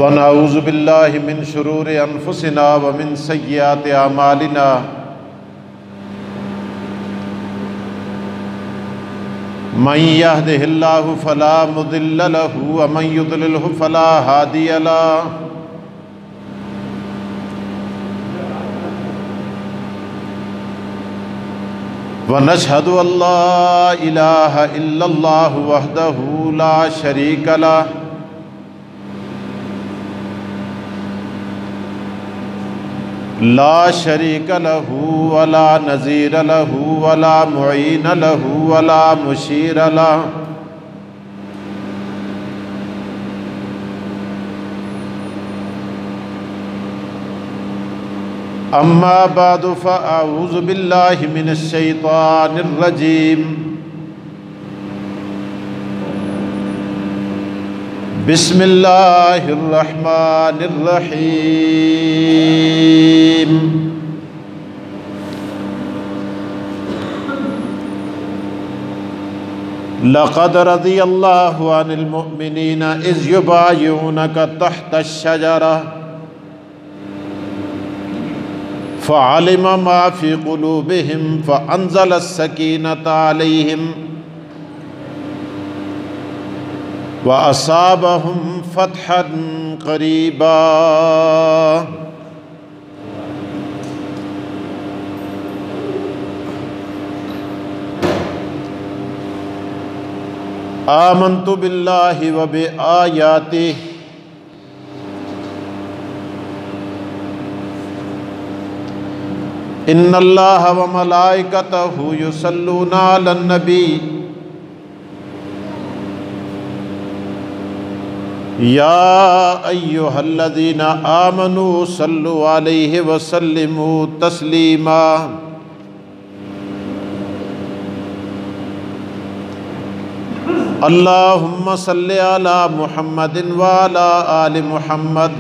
व नऊज़ु बिल्लाहि मिन शुरूरि अनफुसिना व मिन सय्यिआति अमालिना मन यहदिहिल्लाहु फला मुदिल्ल लहु व मन युद्लिल्हु फला हादिय लहु। व नशहदु अल्ला इलाहा इल्लल्लाहु वहदहु ला शरीक लहु ला शरीक लहु वला नज़ीर लहु वला मुईन लहु वला मुशीर लहु। अम्मा बादु फ़अऊज़ु बिल्लाहि मिनश शैतानिर रजीम। बिस्मिल्लाहिर रहमानिर रहीम। लक़द रज़ियल्लाहु अनिल मुअमिनीना इज़ युबायिऊनका तहतश शजरा फ़अलिम मा फ़ी क़ुलूबिहिम फ़अंज़लस सकीनता अलैहिम व असाबहुम फ़तहन क़रीबा। आमन्तु बिल्लाहि व बिआयातिहि इन्नल्लाह व मलाइकतहु युसल्लूना अलन नबी या अय्युहल्लज़ीना आमनू सल्लु अलैहि व सल्लिमू तस्लीमा। अल्लाहुम्मा सल्लि अला मुहम्मदिन व अला आलि मुहम्मद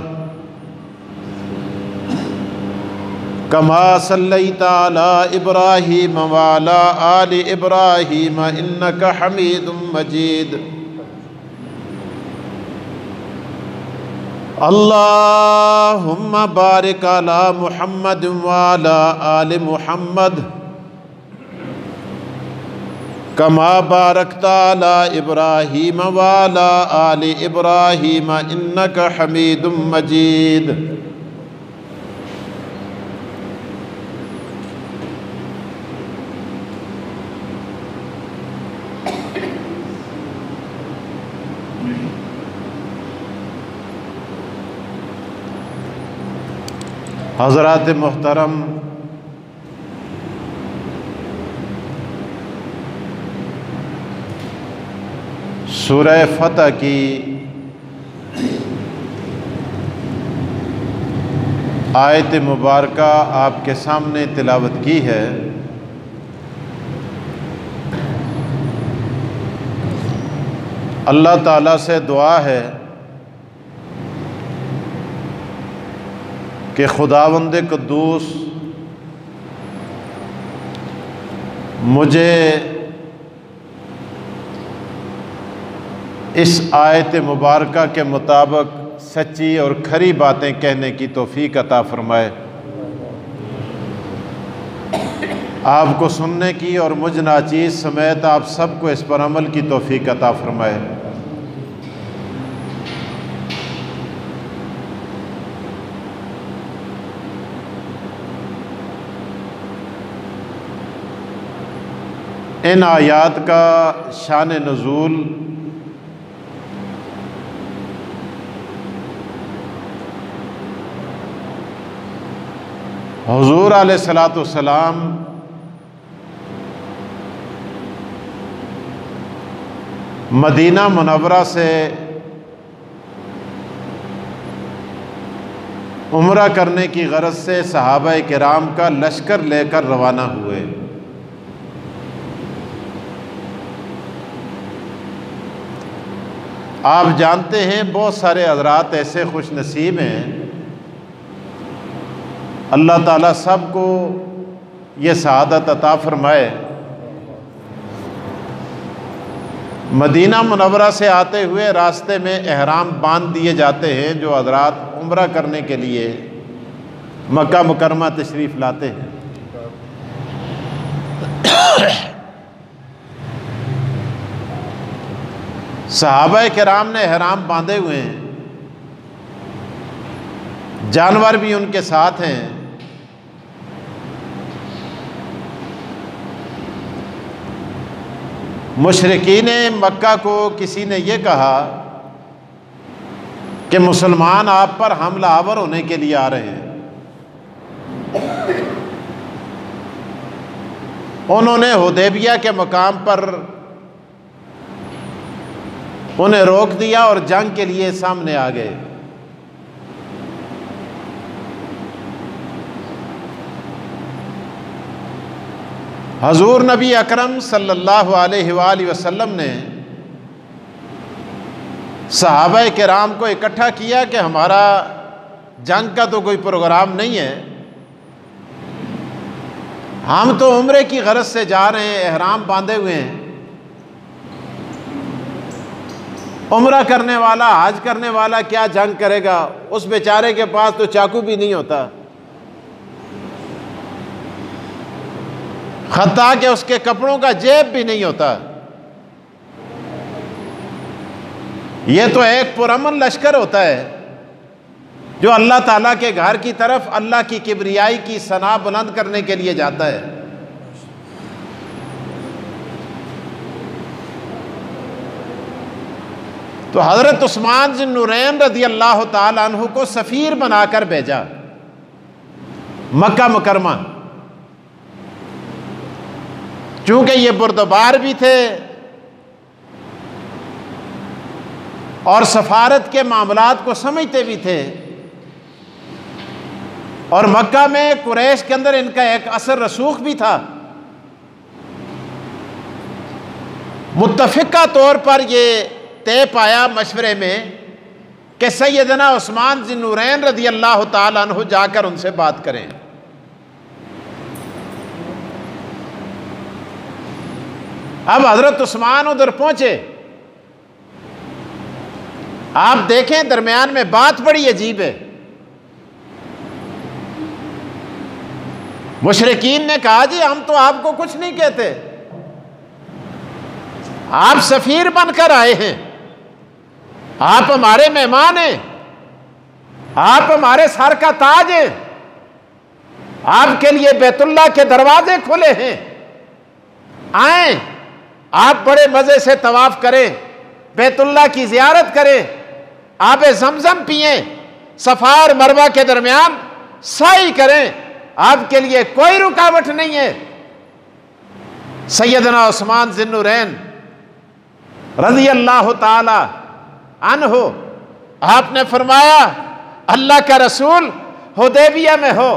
कमा सल्लैता अला इब्राहीम व अला आलि इब्राहीम इन्नका हमीदुम मजीद। अल्लाहुम्मा बारिक अला मुहम्मद व अला आलि मुहम्मद कमा बारकता अला इब्राहीम व अला आलि इब्राहीम इन्नका हमीदुम मजीद। हज़रात मोहतरम, सूरह फतह की आयत मुबारका आपके सामने तिलावत की है। अल्लाह ताला से दुआ है कि खुदावंद कुद्दूस मुझे इस आयत मुबारका के मुताबिक सच्ची और खरी बातें कहने की तौफीक अता फरमाए, आपको सुनने की और मुझ नाचीज़ समेत आप सबको इस पर अमल की तौफीक अता फरमाए। इन आयात का शान नुज़ूल हुज़ूर अलैहिस्सलातु वस्सलाम मदीना मुनव्वरा से उम्रा करने की गरज से सहाबा किराम का लश्कर लेकर रवाना हुए। आप जानते हैं बहुत सारे हज़रात ऐसे खुश नसीब हैं, अल्लाह ताला सबको ये सआदत अता फरमाए मदीना मुनव्वरा से आते हुए रास्ते में एहराम बांध दिए जाते हैं जो हज़रात उम्रा करने के लिए मक्का मुकरमा तशरीफ़ लाते हैं। सहाबा किराम ने एहराम बांधे हुए हैं, जानवर भी उनके साथ हैं। मुशरिकीन मक्का को किसी ने यह कहा कि मुसलमान आप पर हमला आवर होने के लिए आ रहे हैं। उन्होंने हुदैबिया के मकाम पर उन्हें रोक दिया और जंग के लिए सामने आ गए। हजूर नबी अकरम सल्लल्लाहु अलैहि वसल्लम ने सहाबा किराम को इकट्ठा किया कि हमारा जंग का तो कोई प्रोग्राम नहीं है, हम तो उम्रे की गरज से जा रहे हैं, एहराम बांधे हुए हैं। उम्रा करने वाला, हज करने वाला क्या जंग करेगा? उस बेचारे के पास तो चाकू भी नहीं होता, खत्ता के उसके कपड़ों का जेब भी नहीं होता। यह तो एक पुरअमन लश्कर होता है जो अल्लाह ताला के घर की तरफ अल्लाह की किबरियाई की सना बुलंद करने के लिए जाता है। तो हज़रत उस्मान ज़िन नूरैन रज़ी अल्लाह ताला अन्हु को सफ़ीर बनाकर भेजा मक्का मुकरमा। चूंकि ये बुर्दबार भी थे और सफारत के मामलात को समझते भी थे, और मक्का में कुरैश के अंदर इनका एक असर रसूख भी था। मुत्तफ़िक़ा तौर पर ये तय पाया मशवरे में कि सैयदना उस्मान ज़िन नूरैन रज़ी अल्लाह ताला अन्हु जाकर उनसे बात करें। अब हजरत उस्मान उधर पहुंचे। आप देखें दरमियान में बात बड़ी अजीब है। मुशरिकीन ने कहा जी हम तो आपको कुछ नहीं कहते, आप सफीर बनकर आए हैं, आप हमारे मेहमान हैं, आप हमारे सर का ताज हैं, आपके लिए बैतुल्लाह के दरवाजे खुले हैं, आए आप बड़े मजे से तवाफ करें, बैतुल्लाह की जियारत करें, आब जमजम पिए, सफा और मरवा के दरमियान साई करें, आपके लिए कोई रुकावट नहीं है। सैयदना उस्मान ज़िन नूरैन रज़ी अल्लाह ताला अन्हु आपने फरमाया अल्लाह का रसूल हुदैबिया में हो,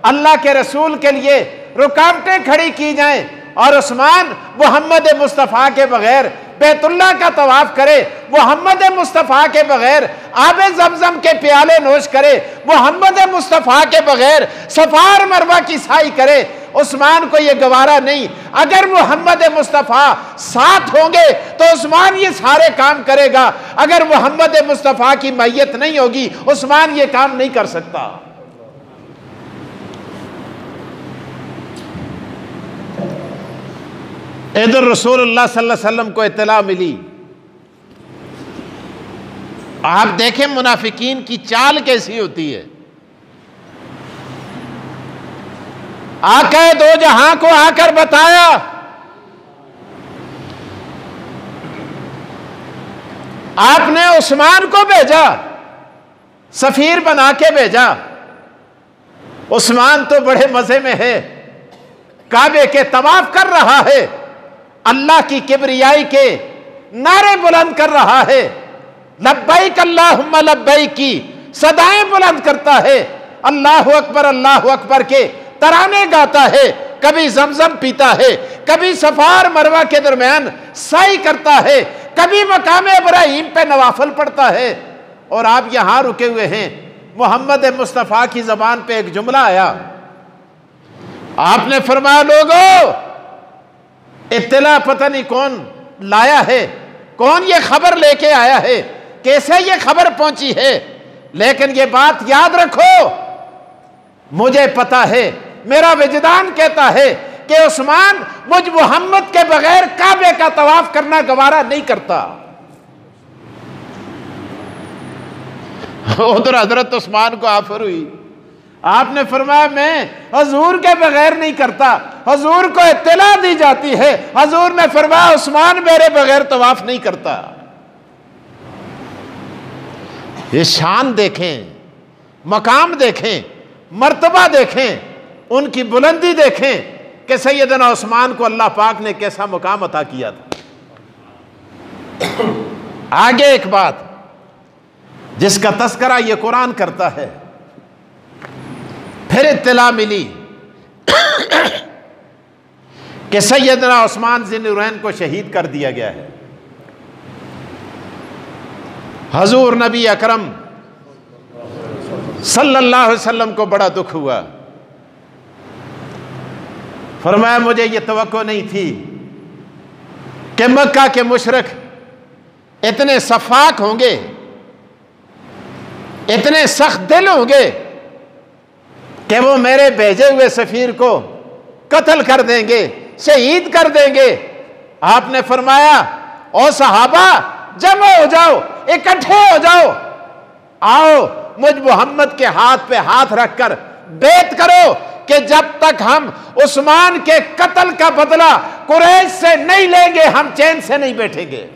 अल्लाह के रसूल के लिए रुकावटें खड़ी की जाएं और उस्मान मोहम्मद मुस्तफ़ा के बगैर बैतुल्लाह का तवाफ करे, मोहम्मद मुस्तफ़ा के बगैर आबे ज़मज़म के प्याले नोश करे, मोहम्मद मुस्तफ़ा के बगैर सफ़ा और मरवा की साई करे। उस्मान को यह गवारा नहीं। अगर मोहम्मद मुस्तफ़ा साथ होंगे तो उस्मान ये सारे काम करेगा, अगर मोहम्मद मुस्तफ़ा की मैयत नहीं होगी उस्मान ये काम नहीं कर सकता। इधर रसूलुल्लाह सल्लल्लाहु अलैहि वसल्लम को इत्तला मिली। आप देखें मुनाफिकीन की चाल कैसी होती है। आका दो जहां को आकर बताया आपने उस्मान को भेजा, सफीर बना के भेजा। उस्मान तो बड़े मजे में है, काबे के तवाफ कर रहा है, अल्लाह की किबरियाई के नारे बुलंद कर रहा है, लब्बैक अल्लाहुम्मा लब्बैक की सदाएं बुलंद करता है, अल्लाहु अकबर के तराने गाता है, कभी जमजम पीता है, कभी सफा और मरवा के दरमियान साई करता है, कभी मकाम इब्राहिम पे नवाफल पढ़ता है। और आप यहां रुके हुए हैं। मोहम्मद मुस्तफ़ा की जबान पे एक जुमला आया, आपने फरमाया लोगों इत्तला पता नहीं कौन लाया है, कौन ये खबर लेके आया है, कैसे ये खबर पहुंची है। लेकिन ये बात याद रखो, मुझे पता है, मेरा विजदान कहता है कि उस्मान मुझ मोहम्मद के बगैर काबे का तवाफ करना गवारा नहीं करता। उधर हजरत उस्मान को आफर हुई, आपने फरमाया मैं हजूर के बगैर नहीं करता, हजूर को इत्तला दी जाती है। हजूर ने फरमाया उस्मान मेरे बगैर तवाफ नहीं करता। ये शान देखें, मकाम देखें, मर्तबा देखें, उनकी बुलंदी देखें कि सैयदना उस्मान को अल्लाह पाक ने कैसा मुकाम अता किया था। आगे एक बात जिसका तस्करा ये कुरान करता है, फिर इत्तला मिली कि सैयदना उस्मान ज़िन्नुरैन को शहीद कर दिया गया है। हजूर नबी अकरम सल्लल्लाहु अलैहि वसल्लम को बड़ा दुख हुआ। फरमाया मुझे ये तवक्को नहीं थी कि मक्का के मुशरिक इतने सफाक होंगे, इतने सख्त दिल होंगे कि वो मेरे भेजे हुए सफीर को कत्ल कर देंगे, शहीद कर देंगे। आपने फरमाया ओ सहाबा जमा हो जाओ, इकट्ठे हो जाओ, आओ मुझ मोहम्मद के हाथ पे हाथ रखकर बेत करो कि जब तक हम उस्मान के कत्ल का बदला कुरैश से नहीं लेंगे हम चैन से नहीं बैठेंगे।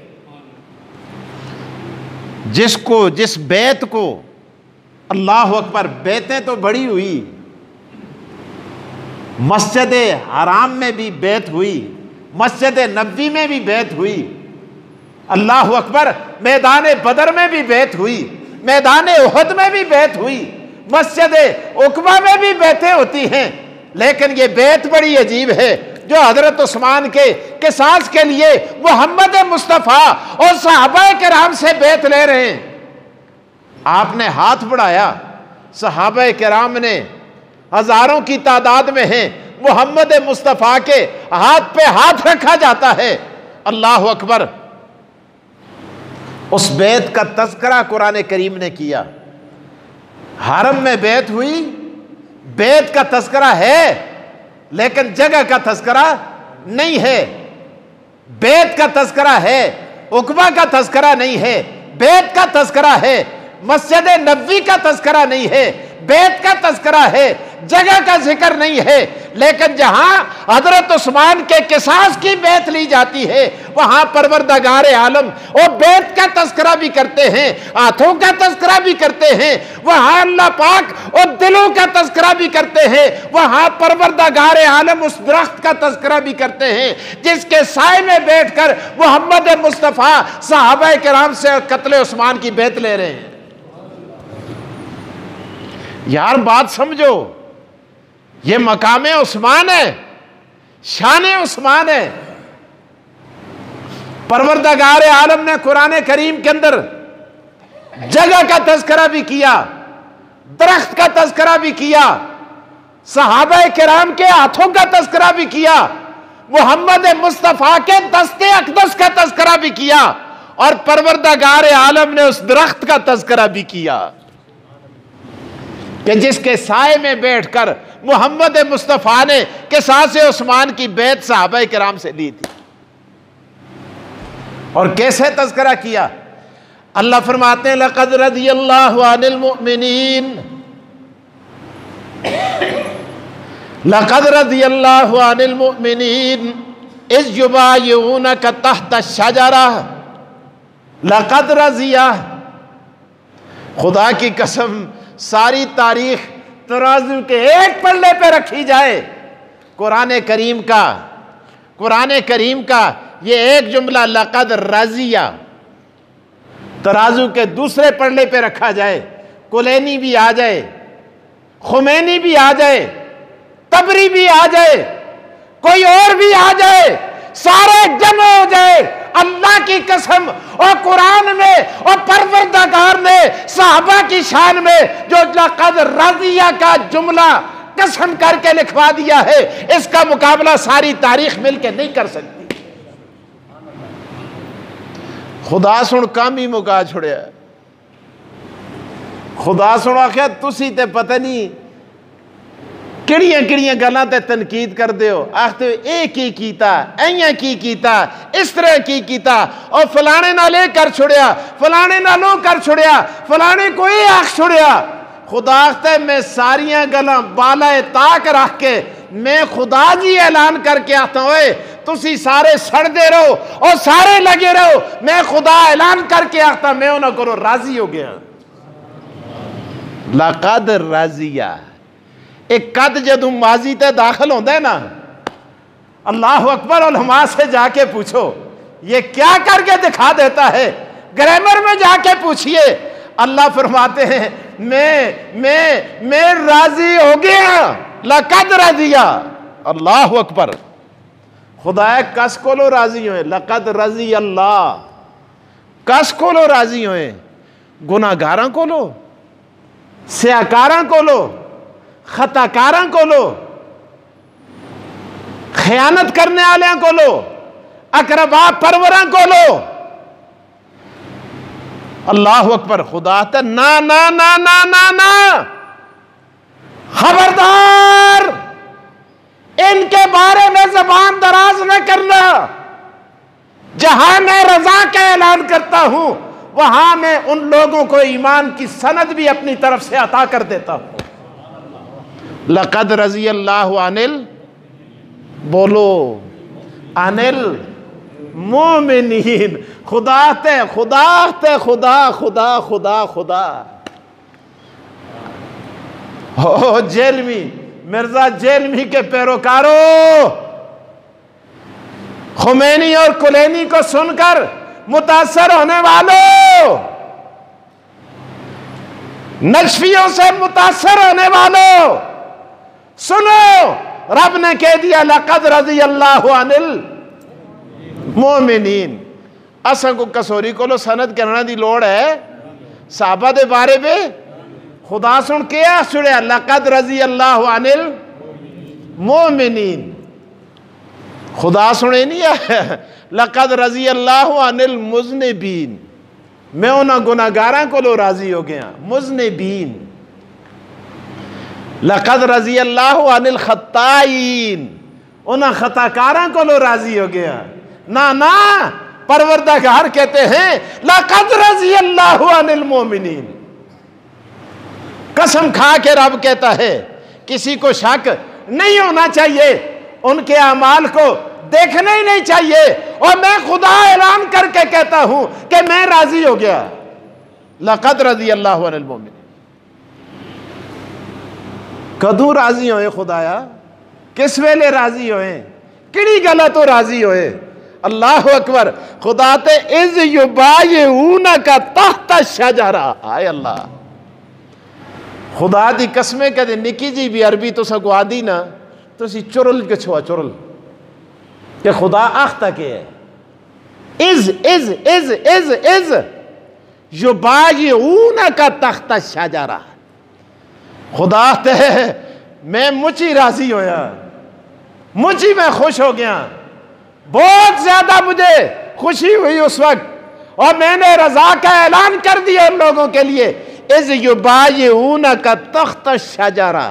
जिसको जिस बेत को, अल्लाह अकबर, बेतें तो बड़ी हुई, मस्जिद हराम में भी बेत हुई, मस्जिद नबवी में भी बेत हुई, अल्लाह अकबर, मैदान बदर में भी बेत हुई, मैदान उहद में भी बेत हुई, मस्जिद उकबा में भी बेतें होती हैं। लेकिन ये बेत बड़ी अजीब है जो हजरत उस्मान के किसास के लिए मोहम्मद मुस्तफ़ा और सहाबा किराम से बेत ले रहे हैं। आपने हाथ बढ़ाया, सहाबा किराम ने हजारों की तादाद में हैं, मोहम्मद मुस्तफ़ा के हाथ पे हाथ रखा जाता है। अल्लाह अकबर। उस बेत का तज़किरा कुरान करीम ने किया। हरम में बेत हुई, बेत का तज़किरा है लेकिन जगह का तज़किरा नहीं है। बेत का तज़किरा है, उकबा का तज़किरा नहीं है। बेत का तज़किरा है, मस्जिद नबवी का तज़किरा नहीं है। बेत का तज़किरा है, जगह का जिक्र नहीं है। लेकिन जहां हजरत उस्मान के किसास की बेत ली जाती है वहां परवरदिगार आलम और बेत का तज़किरा भी करते हैं, हाथों का तज़किरा भी करते हैं। वहां अल्लाह पाक और दिलों का तज़किरा भी करते हैं। वहां परवरदिगार आलम उस दरख्त का तज़किरा भी करते हैं जिसके साए में बैठकर मोहम्मद मुस्तफ़ा सहाबा किराम से कत्ले उस्मान की बेत ले रहे हैं। यार बात समझो, ये मकामे उस्मान है, शाने उस्मान है। परवरदिगार आलम ने कुरान करीम के अंदर जगह का तज़किरा भी किया, दरख्त का तज़किरा भी किया, सहाबा किराम के हाथों का तज़किरा भी किया, मोहम्मद मुस्तफ़ा के दस्ते अक़दस का तज़किरा भी किया और परवरदिगार आलम ने उस दरख्त का तज़किरा भी किया कि जिसके साए में बैठकर मोहम्मद मुस्तफ़ा ने किसास उस्मान की बेत सहाबा किराम से ली थी। और कैसे तज़किरा किया? अल्लाह फरमाते हैं लक़द रज़ियल्लाहु अनिल मुमिनीन, लक़द रज़ियल्लाहु अनिल मुमिनीन इज़ युबायिऊनका तहत शजरा। लक़द रज़िया, खुदा की कसम सारी तारीख तराजू के एक पल्ले पे रखी जाए, कुरान करीम का ये एक जुमला लक़द रज़िया तराजू के दूसरे पल्ले पे रखा जाए, कुलैनी भी आ जाए, खुमैनी भी आ जाए, तबरी भी आ जाए, कोई और भी आ जाए, सारे जमा हो जाए, अल्लाह की कसम और कुरान में और परवरदिगार ने सहाबा की शान में जो लक़द रज़िया का जुमला कसम करके लिखवा दिया है, इसका मुकाबला सारी तारीख मिलकर नहीं कर सकती। खुदा सुन काम ही मुका छुड़िया। खुदा सुन आख्या तुसी ते पता नहीं किड़ियां किड़ियां गल्लां ते तनकीद कर दे हो, आखते हो ए की कीता, ऐया की कीता, इस तरह की कीता, और फलाने नाल ए कर छुड़िया, फलाने नाल ओ कर छुड़िया, फलाने को ए आख छुड़िया। खुदा आखता है मैं सारियां गल्लां बालाए ताक रख के मैं खुदा जी ऐलान करके आता हूं, तुसी सारे सड़दे रहो और सारे लगे रहो, मैं खुदा ऐलान करके आता मैं उन्होंने करो राजी हो गया। लक़द राजिया, एक कद जदू माजी ते दाखिल होता है ना, अल्लाह अकबर, उलमा से जाके पूछो ये क्या करके दिखा देता है, ग्रामर में जाके पूछिए। अल्लाह फरमाते हैं मैं राजी हो गया, लक़द राजिया। अल्लाह अकबर, खुदा कस कोलो राजी हुए, लक़द रजी अल्लाह, कस कोलो राजी हुए, गुनाहगारां कोलो, स्याकारां कोलो, खताकारां कोलो, खयानत करने वाले कोलो, अकरबा परवरां कोलो। अल्लाह अकबर, खुदा तो ना ना ना ना ना ना, खबरदार इनके बारे में जबान दराज न करना। जहां मैं रजा का ऐलान करता हूं वहां मैं उन लोगों को ईमान की सनद भी अपनी तरफ से अता कर देता हूं। लक़द रज़ी अल्लाहु अनिल, बोलो अनिल मोमिनीन, खुदा ते खुदा ते खुदा खुदा खुदा खुदा। हो जेलमी, मिर्जा जेलमी के पैरोकारों, खुमैनी और कुलैनी को सुनकर मुतासर होने वालों, नजफियों से मुतासर होने वालों, सुनो, रब ने कह दिया लक़द रज़ी अल्लाहु अनिल मोमिनीन। असा को कसोरी को सनद करने की लोड़ है, साहबा दे बारे में खुदा सुन के सुनिया लक़द रज़ी अल्लाहु अनिल मोमिनीन। खुदा सुने नहीं है लक़द रज़ी अल्लाहु अनिल मुज़निबीन, मैं उन्होंने गुनाहगारां को राजी हो गया। मुज़निबीन, लक़द रज़ी अल्लाहु अनिल खत्ताईन, उन्होंने खताकारां को राजी हो गया। ना ना, परवरदिगार कहते हैं लक़द रज़ी अल्लाहु अनिल मोमिनीन। कसम खा के रब कहता है किसी को शक नहीं होना चाहिए, उनके अमाल को देखना ही नहीं चाहिए, और मैं खुदा ऐलान करके कहता हूं कि मैं राजी हो गया। लक़द रज़ी अल्लाहु अनिल मोमिनीन। कदू राजी होए खुदाया, किस वेले राजी होए, किड़ी गल तो राजी होए। अल्लाह अकबर, खुदा ते इज़ युबायऊना का तहत शजरा। आए अल्लाह, खुदा दी कसमें कहते निकी जी भी अरबी तो सगो आदी ना, तो चुरल के छुआ चुरल कि खुदा आख्ता के है। इज़ इज़ इज़ इज़ इज़ युबायऊना का तहत शजरा। खुदा ते मैं मुझी राजी होया, मुझी मैं खुश हो गया, बहुत ज्यादा मुझे खुशी हुई उस वक्त, और मैंने रजा का ऐलान कर दिया उन लोगों के लिए। इज़ युबायऊना का तख्त शजरा।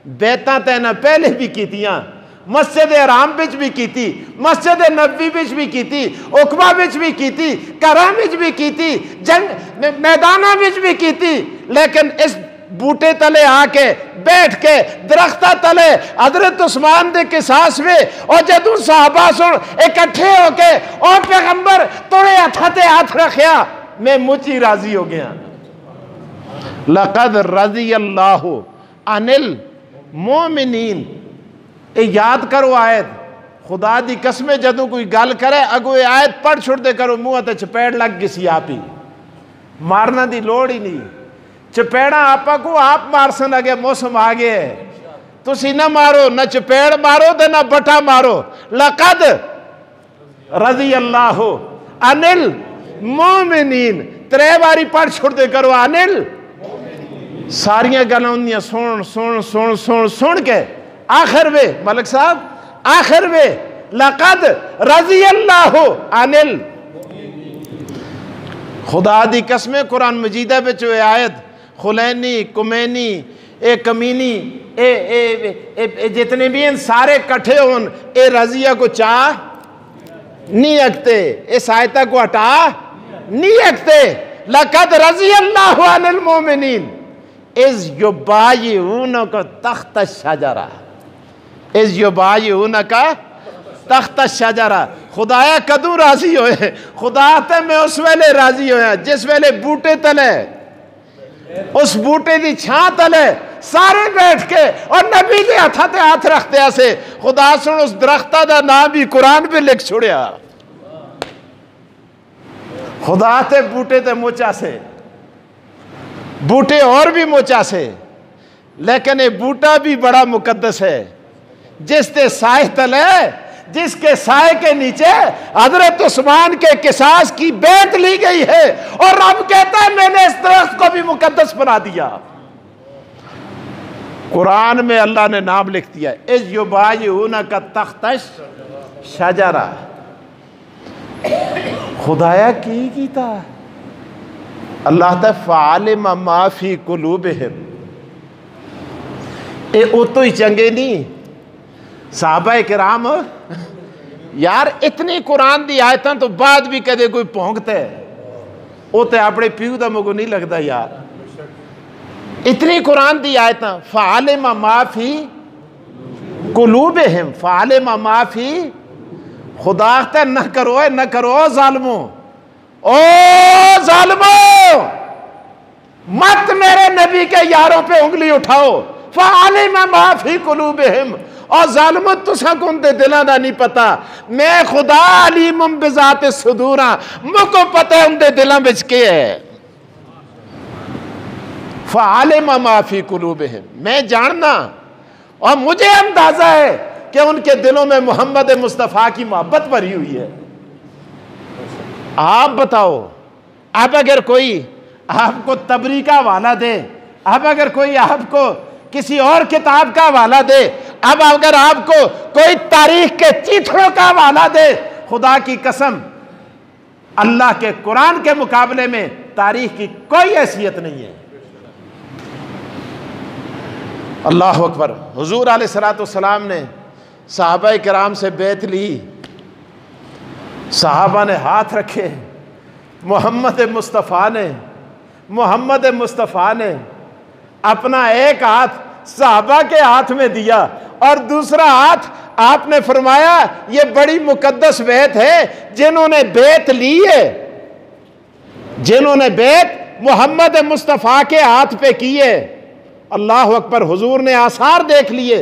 बैता तैना पहले भी की थियां, मस्जिद हराम बिच भी की थी, मस्जिद नबवी बिच भी की थी, उकबा बिच भी की थी, करा बिच भी की थी, जंग मैदाना बिच भी की थी, लेकिन इस बूटे तले आके बैठ के दरख्ता तले हजरत उस्मान दे किसास में, और जदू साहबा सुन इकट्ठे होके और पैगंबर तोड़े हथे हाथ रखिया, मैं मुझी राजी हो गया। लक़द रज़ी अल्लाहु अनिल मोमिनीन। याद करो आयत, खुदा दी कसमें जदू कोई गल करे अगो आयत पढ़ छुड़ते करो, मुंह ते चपेड़ लग गई आप ही, मारना दी लोड़ ही नहीं। चपेड़ा आपा को आप मारसन लगे, मौसम आ गए, तुसी ना मारो, ना चपेड़ मारो ते ना बटा मारो। लक़द रज़ी अल्लाहु अनिल मोमिनीन, 3 बारी पढ़ छुड़ते करो अनिल। सारियां गल्लां होंदियां सुन सुन सुन सुन सुन के आखिर वे मलिक साहब, आखिर वे लक़द रज़ी अल्लाहु अनिल खुदा दी कसमें कुरान मजीदा विच आयत खुलैनी कुमैनी ए कमीनी ए जितने भी इन सारे कट्ठे होन ए रजिया को चाह नहीं रखते, इस आयता को हटा नहीं रखते। लक़द रज़ियल्लाहु अनिल मोमिनीन इज़ युबायिऊनका तख्त शजरा, इज़ युबायिऊनका तख्त शजरा। खुदाया कदू राजी होए, खुदा ते मैं उस वेले राजी होया जिस वेले बूटे तले, उस बूटे की छां तले सारे बैठ के और नबी के हथा ते हाथ रखते ऐसे। खुदा सुन उस दरख्ता का नाम भी कुरान पे लिख छुड़िया। खुदा ते बूटे ते मोचा से, बूटे और भी मोचा से, लेकिन ये बूटा भी बड़ा मुकद्दस है जिसते साए तले, जिसके साए के नीचे हजरत उस्मान के किसास की बैत ली गई है। और रब कहता है मैंने इस दरख्त को भी मुकद्दस बना दिया। कुरान में अल्लाह ने नाम लिख दिया, इज़ युबायिऊनका तख्त शजरा। खुदाया की था अल्लाह ता फ़ालिम मा फ़ी कुलूबिहिम। ए उतो ही चंगे नहीं साहबा किराम यार, इतनी कुरान दी आयतां तो बाद भी कदे कोई भौंकता है वो तो अपने प्यू का मुगो नहीं लगता यार। इतनी कुरान दी आयतां फ़ालिम मा फ़ी कुलूबिहिम, फ़ालिम मा फ़ी। खुदा कहता न करो, न करो जालिमो, ओ जालिमो मत मेरे नबी के यारों पे उंगली उठाओ। फ़ालिम मा फ़ी कुलूबिहिम, और जालिमो तुसा को उनके दिलों का नहीं पता, मैं खुदा अलीमुम बिज़ाति सुदूर हां, मुझको पता है उनके दिलों में क्या है। फ़ालिम मा फ़ी कुलूबिहिम, मैं जानना और मुझे अंदाजा है कि उनके दिलों में मोहम्मद मुस्तफ़ा की मोहब्बत भरी हुई है। आप बताओ, अब अगर कोई आपको तबरी का हवाला दे, अब अगर कोई आपको किसी और किताब का हवाला दे, अब अगर आपको कोई तारीख के चीथड़ों का हवाला दे, खुदा की कसम अल्लाह के कुरान के मुकाबले में तारीख की कोई हैसियत नहीं है। अल्लाह अकबर। हुजूर अलैहिस्सलाम ने सहाबा किराम से बैत ली, सहाबा ने हाथ रखे, मोहम्मद मुस्तफ़ा ने अपना एक हाथ सहाबा के हाथ में दिया और दूसरा हाथ आपने फरमाया ये बड़ी मुकद्दस बैत है। जिन्होंने बैत ली है, जिन्होंने बैत मोहम्मद मुस्तफ़ा के हाथ पे की है, अल्लाह अकबर। हुजूर ने आसार देख लिए,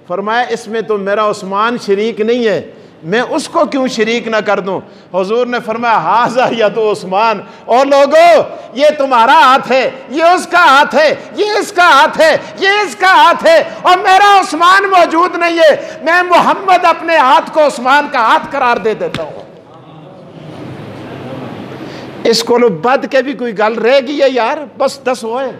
फरमाया इसमें तो मेरा उस्मान शरीक नहीं है, मैं उसको क्यों शरीक ना कर दूं। हुजूर ने फरमाया हाज़ा या तो उस्मान, और लोगों ये तुम्हारा हाथ है, ये उसका हाथ है, ये इसका हाथ है, ये इसका हाथ है, और मेरा उस्मान मौजूद नहीं है। मैं मोहम्मद अपने हाथ को उस्मान का हाथ करार दे देता हूं। इसको लो बद के भी कोई गल रह गई है यार, बस 10 होए।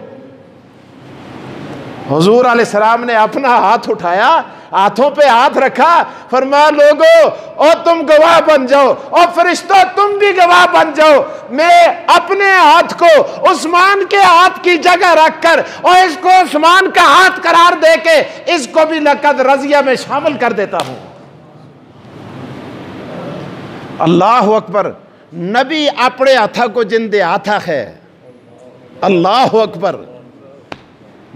हुजूर अलैहिस्सलाम ने अपना हाथ उठाया, हाथों पे हाथ रखा, फरमाया लोगो और तुम गवाह बन जाओ, और फरिश्तों तुम भी गवाह बन जाओ। मैं अपने हाथ को उस्मान के हाथ की जगह रखकर और इसको उस्मान का हाथ करार देके इसको भी लक़द रज़िया में शामिल कर देता हूं। अल्लाह अकबर। नबी अपने हाथा को जिंदे हाथा है। अल्लाह अकबर।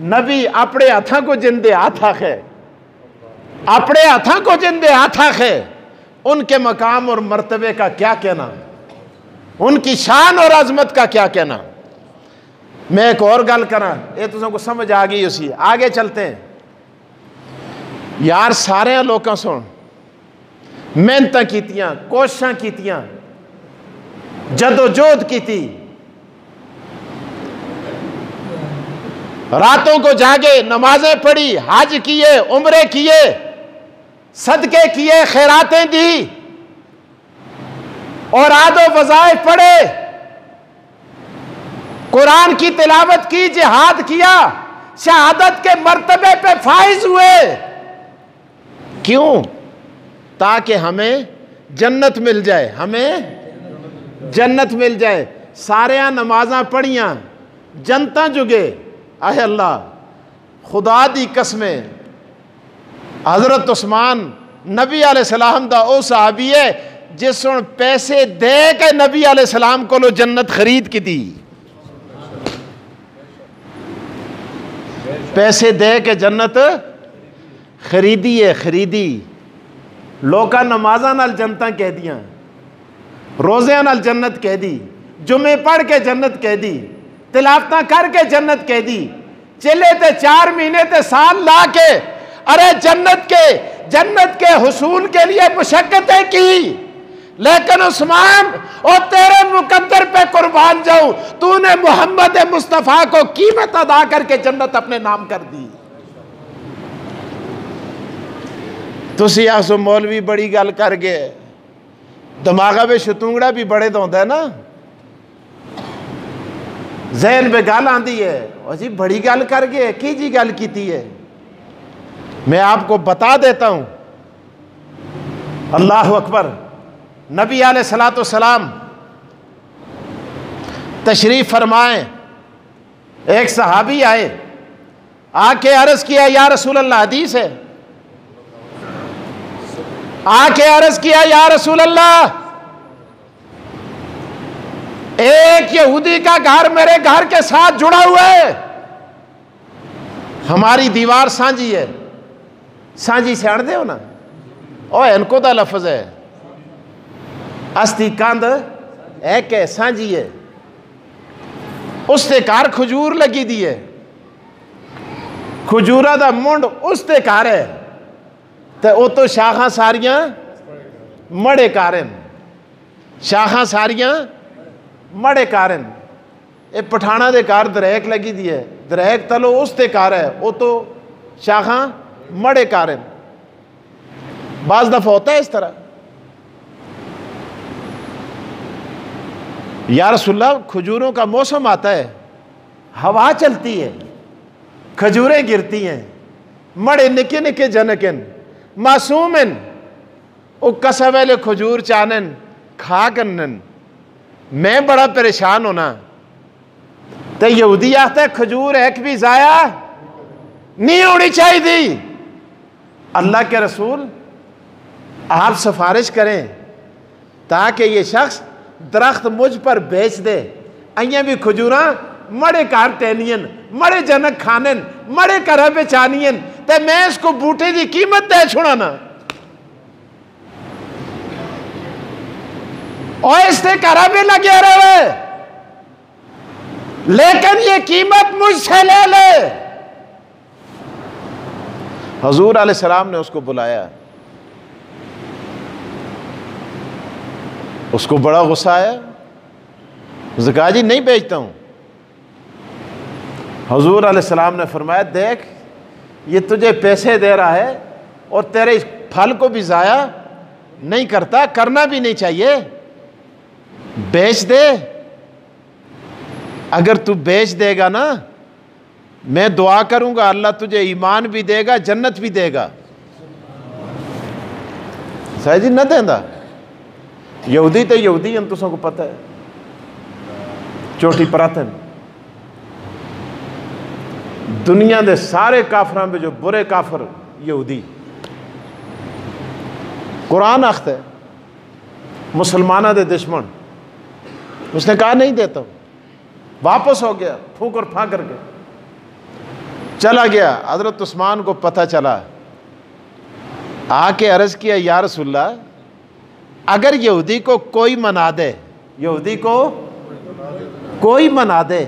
नबी अपने हाथा को जिंदे हाथा है, अपने हाथा को जिंदे हाथा है। उनके मकाम और मर्तबे का क्या कहना, उनकी शान और अजमत का क्या कहना। मैं एक और गल करा, ये तुमको समझ आ गई उसी। आगे चलते हैं यार। सारे लोगों सुन मेहनत कीतियां, कोशिशां कीतियां, जदोजहद की थी, रातों को जागे, नमाजें पढ़ी, हज किए, उम्रे किए, सदके किए, खैरातें दी, और आदो वज़ाइफ पढ़े, कुरान की तिलावत की, जिहाद किया, शहादत के मर्तबे पे फाइज हुए। क्यों? ताकि हमें जन्नत मिल जाए, हमें जन्नत मिल जाए। सारे नमाजा पढ़ियां जनता जुगे। आए अल्लाह खुदा दी कसमें हजरत उस्मान नबी अलैहिस्सलाम दा ओ सहाबी है जिस हुण पैसे दे के नबी अलैहिस्सलाम को जन्नत खरीद की दी। पैसे दे के जन्नत खरीदी है, खरीदी। लोका नमाजा नाल जन्नतां कह दियां, रोज़ियां नाल जन्नत कह दी, जुमे पढ़ के जन्नत कह दी, तिलावतां करके जन्नत कह दी, चले ते 4 महीने ते साल ला के अरे जन्नत के हुसूल के लिए मुशक्कतें की। लेकिन उस्मान और तेरे मुकद्दर पे कुर्बान जाऊं, तूने मोहम्मद मुस्तफ़ा को कीमत अदा करके जन्नत अपने नाम कर दी। तुसी आसो मौलवी बड़ी गल कर गए, दिमागा में शतूंगड़ा भी बड़े दोंदा है ना, जहन में गल आंदी है अजी बड़ी गल कर गए, की जी गल की है। मैं आपको बता देता हूं, अल्लाह अकबर। नबी अलैहिस्सलातु सलाम तशरीफ फरमाए, एक सहाबी आए, आके अर्ज किया या रसूल अल्लाह, हदीस है, आके अर्ज किया या रसूल अल्लाह, एक यहूदी का घर मेरे घर के साथ जुड़ा हुआ है, हमारी दीवार सांझी है। सांझी सियाण दे हो ना, ओ इनको दा लफ्ज है, अस्ती कंध है के सांझी है, उसते घर खजूर लगी दी है, खजूरा दा मुंड उसते घर है, तो वो तो शाखा सारियां मड़े कारण, शाखा सारियां मड़े कारण। ये पठाना दे घर दरैक लगी दी है, दरैक तलो उसते घर है, वो तो शाखा मड़े कारण। बाज दफा होता है इस तरह, या रसूलल्लाह खजूरों का मौसम आता है, हवा चलती है, खजूरें गिरती हैं, मड़े निके निके जनकन मासूमन वो कसवेले खजूर चानन खा कन्न, मैं बड़ा परेशान होना। तो यहूदी आता है खजूर एक भी जाया नहीं होनी चाहिए थी। अल्लाह के रसूल आप सिफारिश करें ताकि ये शख्स दरख्त मुझ पर बेच दे, अइयां भी खजूरा मड़े कार टहनियन, मड़े जनक खानन, मड़े घर बेचानियन, ते मैं इसको बूटे की कीमत दे छुड़ाना। और इससे घर में लगे रहे, लेकिन ये कीमत मुझसे ले ले। हजूर अलैहिस्सलाम ने उसको बुलाया, उसको बड़ा गुस्सा आया, उसने कहा जी नहीं बेचता हूं। हजूर अलैहिस्सलाम ने फरमाया देख ये तुझे पैसे दे रहा है और तेरे इस फल को भी ज़ाया नहीं करता, करना भी नहीं चाहिए, बेच दे। अगर तू बेच देगा ना, मैं दुआ करूंगा अल्लाह तुझे ईमान भी देगा, जन्नत भी देगा। सही जी न देंदा, यहूदी तो यहूदी हम तुसों को पता है, चोटी परातन दुनिया के सारे काफरां में जो बुरे काफर यहूदी। कुरान आखता है मुसलमाना दे दुश्मन। उसने कहा नहीं देता हूं, वापस हो गया, फूक और फाक करके चला गया। हजरत उस्मान को पता चला, आके अर्ज किया या रसूलल्लाह अगर यहूदी को कोई मना दे, यहूदी को कोई मना दे,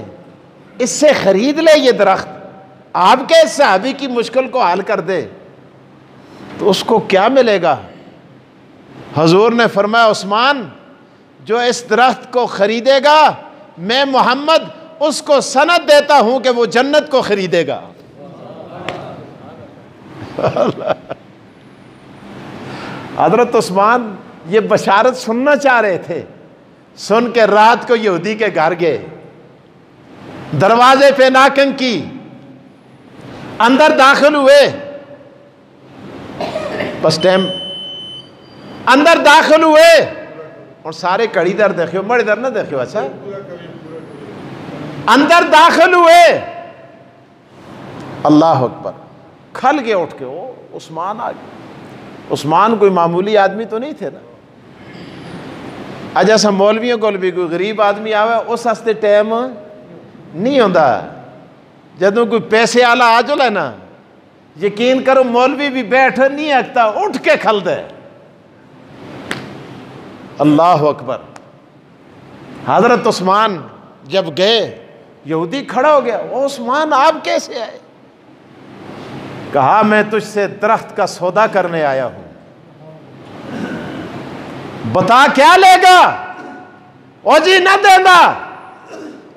इससे खरीद ले ये दरख्त, आपके सहाबी की मुश्किल को हल कर दे, तो उसको क्या मिलेगा? हजूर ने फरमाया उस्मान जो इस दरख्त को खरीदेगा, मैं मोहम्मद उसको सनद देता हूं कि वो जन्नत को खरीदेगा। हजरत उस्मान ये बशारत सुनना चाह रहे थे, सुन के रात को यहूदी के घर गए, दरवाजे पे नाकन की, अंदर दाखिल हुए, बस टाइम अंदर दाखिल हुए और सारे कड़ी दर देखियो, मड़ी दर ना देखियो, अच्छा अंदर दाखिल हुए, अल्लाह अकबर, खल के उठ के, ओ उस्मान आ गए। उस्मान कोई मामूली आदमी तो नहीं थे ना। अज अस मौलवियों को भी कोई गरीब आदमी आवे उस हस्ते टाइम नहीं होता। जदों कोई पैसे आला आ जाए ना, यकीन करो मौलवी भी बैठ नहीं सकता, उठ के खल दे। अल्लाह अकबर। हजरत उस्मान जब गए, यहूदी खड़ा हो गया, ओ उस्मान आप कैसे आए? कहा मैं तुझसे दरख्त का सौदा करने आया हूं, बता क्या लेगा? ओ जी न देना,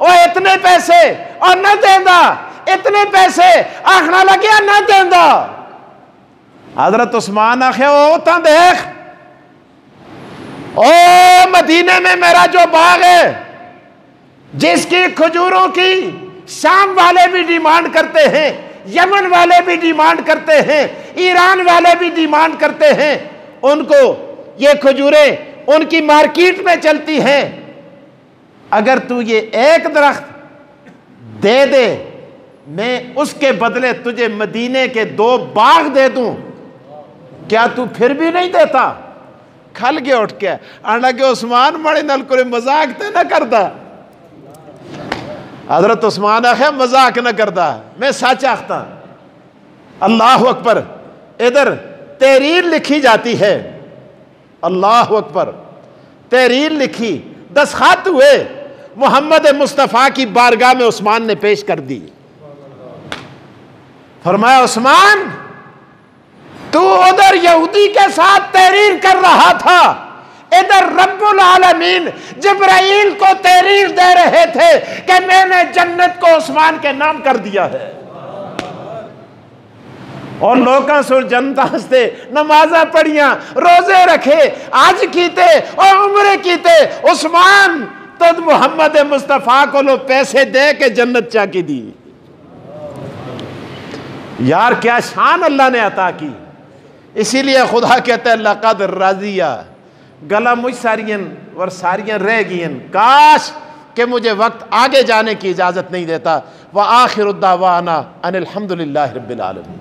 ओ इतने पैसे, और न देना इतने पैसे, आखना लगे न देना। हजरत उस्मान आखे ओ ता देख, ओ मदीने में मेरा जो बाग है, जिसकी खजूरों की शाम वाले भी डिमांड करते हैं, यमन वाले भी डिमांड करते हैं, ईरान वाले भी डिमांड करते हैं, उनको ये खजूरें उनकी मार्केट में चलती हैं। अगर तू ये एक दरख्त दे दे, मैं उसके बदले तुझे मदीने के 2 बाग दे दूं, क्या तू फिर भी नहीं देता? खल के उठ के आना के उस्मान बड़े नल को मजाक तो ना करता। हजरत उस्मान आखे मजाक न करता, मैं सच आखता। अल्लाह अकबर। इधर तहरीर लिखी जाती है, अल्लाह अकबर, तहरीर लिखी, दस्तखत हुए, मोहम्मद मुस्तफ़ा की बारगाह में उस्मान ने पेश कर दी। फरमाया उस्मान, तू उधर यहूदी के साथ तहरीर कर रहा था, इधर रब्बुल आलमीन जिब्राइल को तहरीर दे रहे थे कि मैंने जन्नत को उस्मान के नाम कर दिया है। और लोगों सुर जनता से नमाजा पढ़िया, रोजे रखे, आज कीते और उम्रे कीते, उस्मान तो मोहम्मद मुस्तफ़ा को लो पैसे दे के जन्नत चाकी दी। यार क्या शान अल्लाह ने अता की। इसीलिए खुदा कहते हैं लक़द राज़िया, गला मुझ सारियन और सारियां रह गईन, काश कि मुझे वक्त आगे जाने की इजाज़त नहीं देता। व आखिरु दावाना अनिल हम्दुलिल्लाहि रब्बिल आलमीन।